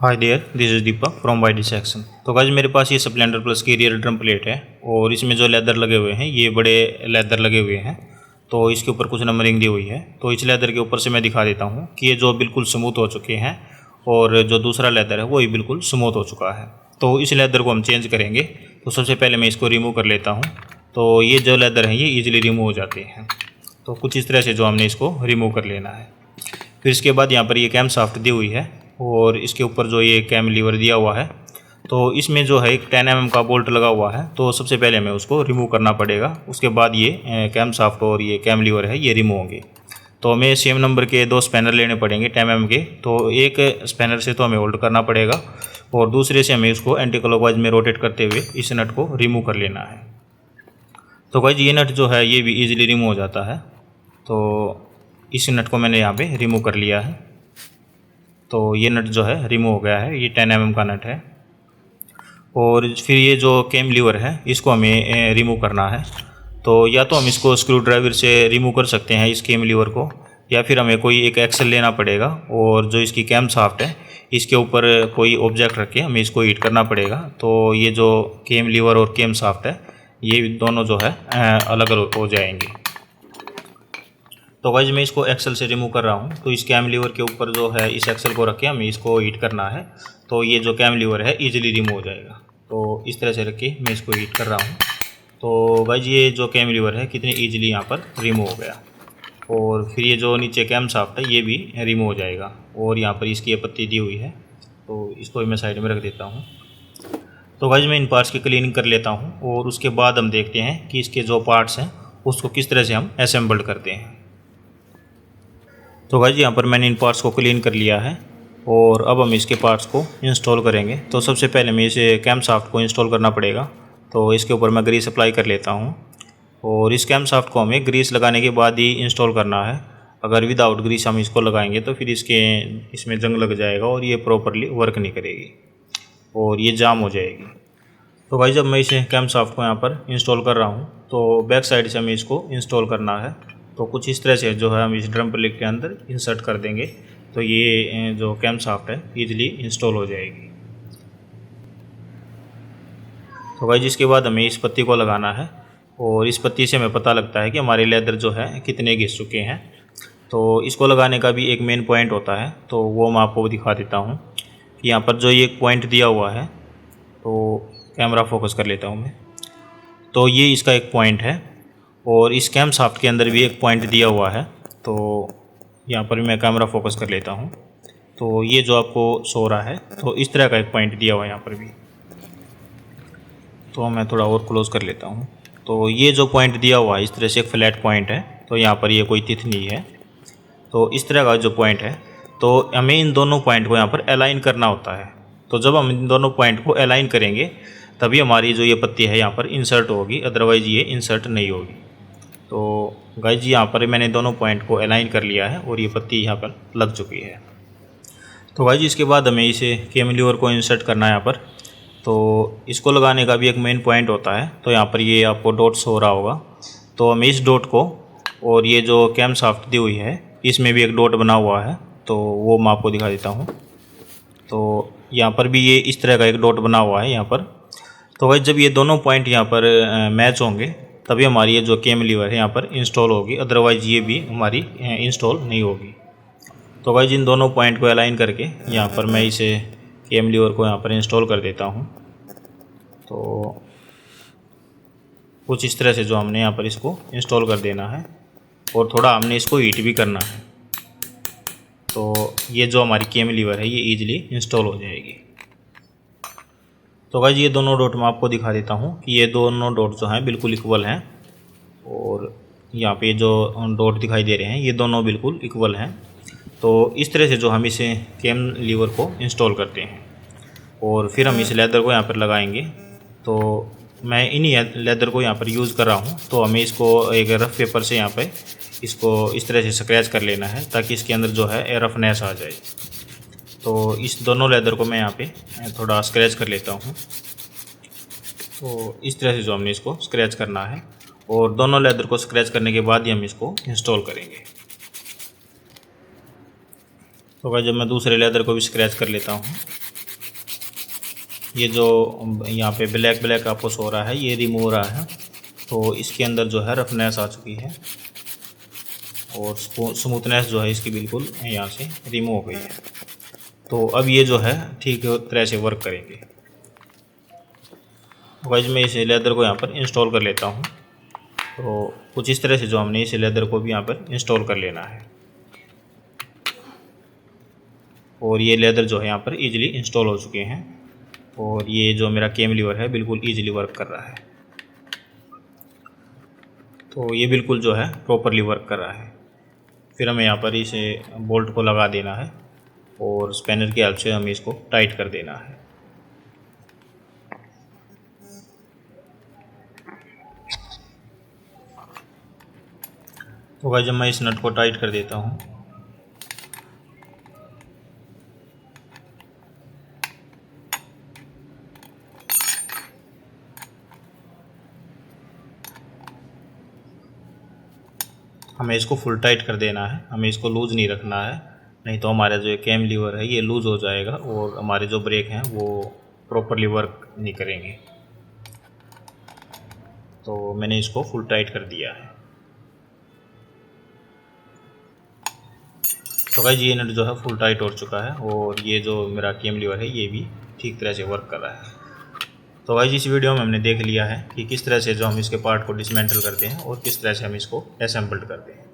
Hi there, this is Deepak from YD section. तो guys मेरे पास ये स्प्लेंडर प्लस की रियर ड्रम प्लेट है और इसमें जो लेदर लगे हुए हैं ये बड़े लेदर लगे हुए हैं। तो इसके ऊपर कुछ नंबरिंग दी हुई है। तो इस लेदर के ऊपर से मैं दिखा देता हूँ कि ये जो बिल्कुल स्मूथ हो चुके हैं और जो दूसरा लेदर है वो ही बिल्कुल स्मूथ हो चुका है। तो इस लेदर को हम चेंज करेंगे। तो सबसे पहले मैं इसको रिमूव कर लेता हूँ। तो ये जो लेदर है ये ईजिली रिमूव हो जाते हैं। तो कुछ इस तरह से जो हमने इसको रिमूव कर लेना है। फिर इसके बाद यहाँ पर ये कैम शाफ्ट दी हुई है और इसके ऊपर जो ये कैम लीवर दिया हुआ है। तो इसमें जो है एक 10 mm का बोल्ट लगा हुआ है। तो सबसे पहले हमें उसको रिमूव करना पड़ेगा। उसके बाद ये कैम शाफ्ट और ये कैम लीवर है ये रिमूव होंगे। तो हमें सेम नंबर के 2 स्पैनर लेने पड़ेंगे 10 mm के। तो एक स्पैनर से तो हमें होल्ड करना पड़ेगा और दूसरे से हमें इसको एंटी क्लॉकवाइज में रोटेट करते हुए इस नट को रिमूव कर लेना है। तो गाइस ये नट जो है ये भी ईजिली रिमूव हो जाता है। तो इस नट को मैंने यहाँ पे रिमूव कर लिया है। तो ये नट जो है रिमूव हो गया है। ये 10 mm का नट है। और फिर ये जो कैम लीवर है इसको हमें रिमूव करना है। तो या तो हम इसको स्क्रू ड्राइवर से रिमूव कर सकते हैं इस कैम लीवर को, या फिर हमें कोई एक एक्सल लेना पड़ेगा और जो इसकी कैम शाफ्ट है इसके ऊपर कोई ऑब्जेक्ट रख के हमें इसको हीट करना पड़ेगा। तो ये जो कैम लीवर और कैम शाफ्ट है ये दोनों जो है अलग अलग हो जाएंगे। तो गाइस मैं इसको एक्सल से रिमूव कर रहा हूँ। तो इस कैम लीवर के ऊपर जो है इस एक्सल को रख के हमें इसको हीट करना है। तो ये जो कैम लीवर है इजीली रिमूव हो जाएगा। तो इस तरह से रख के मैं इसको हीट कर रहा हूँ। तो गाइस ये जो कैम लीवर है कितने ईजिली यहाँ पर रिमूव हो गया। और फिर ये जो नीचे कैम शाफ्ट है ये भी रिमूव हो जाएगा। और यहाँ पर इसकी ये पत्ती दी हुई है तो इसको भी मैं साइड में रख देता हूँ। तो गाइस मैं इन पार्ट्स की क्लीनिंग कर लेता हूँ और उसके बाद हम देखते हैं कि इसके जो पार्ट्स हैं उसको किस तरह से हम असेंबल्ड करते हैं। तो गाइस यहाँ पर मैंने इन पार्ट्स को क्लीन कर लिया है और अब हम इसके पार्ट्स को इंस्टॉल करेंगे। तो सबसे पहले हमें इसे कैम शाफ्ट को इंस्टॉल करना पड़ेगा। तो इसके ऊपर मैं ग्रीस अप्लाई कर लेता हूँ और इस कैम शाफ्ट को हमें ग्रीस लगाने के बाद ही इंस्टॉल करना है। अगर विदाउट ग्रीस हम इसको लगाएंगे तो फिर इसमें जंग लग जाएगा और ये प्रॉपरली वर्क नहीं करेगी और ये जाम हो जाएगी। तो भाई जब मैं इसे कैम शाफ्ट को यहाँ पर इंस्टॉल कर रहा हूँ तो बैक साइड से हमें इसको इंस्टॉल करना है। तो कुछ इस तरह से जो है हम इस ड्रम प्लेट के अंदर इंसर्ट कर देंगे तो ये जो कैम शाफ्ट है ईजिली इंस्टॉल हो जाएगी। तो भाई जिसके बाद हमें इस पत्ती को लगाना है और इस पत्ती से हमें पता लगता है कि हमारे लेदर जो है कितने घिस चुके हैं। तो इसको लगाने का भी एक मेन पॉइंट होता है तो वो मैं आपको दिखा देता हूँ कि यहाँ पर जो ये एक पॉइंट दिया हुआ है। तो कैमरा फोकस कर लेता हूँ मैं। तो ये इसका एक पॉइंट है और इस कैम शाफ्ट के अंदर भी एक पॉइंट दिया हुआ है। तो यहाँ पर भी मैं कैमरा फोकस कर लेता हूँ। तो ये जो आपको सो रहा है तो इस तरह का एक पॉइंट दिया हुआ है यहाँ पर भी। तो मैं थोड़ा और क्लोज कर लेता हूँ। तो ये जो पॉइंट दिया हुआ है इस तरह से एक फ्लैट पॉइंट है। तो यहाँ पर ये कोई तिथ नहीं है। तो इस तरह का जो पॉइंट है तो हमें इन दोनों पॉइंट को यहाँ पर अलाइन करना होता है। तो जब हम इन दोनों पॉइंट को अलाइन करेंगे तभी हमारी जो ये पत्ती है यहाँ पर इंसर्ट होगी, अदरवाइज़ ये इंसर्ट नहीं होगी। तो गाइस जी यहाँ पर मैंने दोनों पॉइंट को अलाइन कर लिया है और ये पत्ती यहाँ पर लग चुकी है। तो गाइस इसके बाद हमें इसे कैम लीवर को इंसर्ट करना है यहाँ पर। तो इसको लगाने का भी एक मेन पॉइंट होता है। तो यहाँ पर ये आपको डॉट्स हो रहा होगा। तो हम इस डॉट को और ये जो कैम शाफ्ट दी हुई है इसमें भी एक डॉट बना हुआ है तो वो मैं आपको दिखा देता हूँ। तो यहाँ पर भी ये इस तरह का एक डॉट बना हुआ है यहाँ पर। तो गाइस जब ये दोनों पॉइंट यहाँ पर मैच होंगे तभी हमारी ये जो कैम लीवर है यहाँ पर इंस्टॉल होगी, अदरवाइज़ ये भी हमारी इंस्टॉल नहीं होगी। तो गाइस इन दोनों पॉइंट को अलाइन करके यहाँ पर मैं इसे कैम लीवर को यहाँ पर इंस्टॉल कर देता हूँ। तो कुछ इस तरह से जो हमने यहाँ पर इसको इंस्टॉल कर देना है और थोड़ा हमने इसको हीट भी करना है। तो ये जो हमारी कैम लीवर है ये ईजिली इंस्टॉल हो जाएगी। तो गाइस ये दोनों डॉट मैं आपको दिखा देता हूँ कि ये दोनों डॉट जो हैं बिल्कुल इक्वल हैं और यहाँ पे जो डॉट दिखाई दे रहे हैं ये दोनों बिल्कुल इक्वल हैं। तो इस तरह से जो हम इसे कैम लीवर को इंस्टॉल करते हैं और फिर हम इस लेदर को यहाँ पर लगाएंगे। तो मैं इन्हीं लेदर को यहाँ पर यूज़ कर रहा हूँ। तो हमें इसको एक रफ पेपर से यहाँ पर इसको इस तरह से स्क्रैच कर लेना है ताकि इसके अंदर जो है रफनेस आ जाए। तो इस दोनों लेदर को मैं यहाँ पे थोड़ा स्क्रैच कर लेता हूँ। तो इस तरह से जो हमने इसको स्क्रैच करना है और दोनों लेदर को स्क्रैच करने के बाद ही हम इसको इंस्टॉल करेंगे। तो भाई जब मैं दूसरे लेदर को भी स्क्रैच कर लेता हूँ ये जो यहाँ पे ब्लैक ब्लैक आपको सो रहा है ये रिमूव हो रहा है, तो इसके अंदर जो है रफनेस आ चुकी है और स्मूथनेस जो है इसकी बिल्कुल यहाँ से रिमूव हो गई है। तो अब ये जो है ठीक तरह से वर्क करेंगे। गाइस मैं इस लेदर को यहाँ पर इंस्टॉल कर लेता हूँ। तो कुछ इस तरह से जो हमने इस लेदर को भी यहाँ पर इंस्टॉल कर लेना है और ये लेदर जो है यहाँ पर इजीली इंस्टॉल हो चुके हैं और ये जो मेरा केम लीवर है बिल्कुल इजीली वर्क कर रहा है। तो ये बिल्कुल जो है प्रॉपरली वर्क कर रहा है। फिर हमें यहाँ पर इसे बोल्ट को लगा देना है और स्पैनर की हेल्प से हमें इसको टाइट कर देना है। तो गाइस जब मैं इस नट को टाइट कर देता हूँ हमें इसको फुल टाइट कर देना है, हमें इसको लूज़ नहीं रखना है, नहीं तो हमारा जो केम लीवर है ये लूज़ हो जाएगा और हमारे जो ब्रेक हैं वो प्रॉपरली वर्क नहीं करेंगे। तो मैंने इसको फुल टाइट कर दिया है। तो गाइस ये नट जो है फुल टाइट हो चुका है और ये जो मेरा केम लीवर है ये भी ठीक तरह से वर्क कर रहा है। तो गाइस इस वीडियो में हमने देख लिया है कि किस तरह से जो हम इसके पार्ट को डिसमेंटल करते हैं और किस तरह से हम इसको असेंबल्ड करते हैं।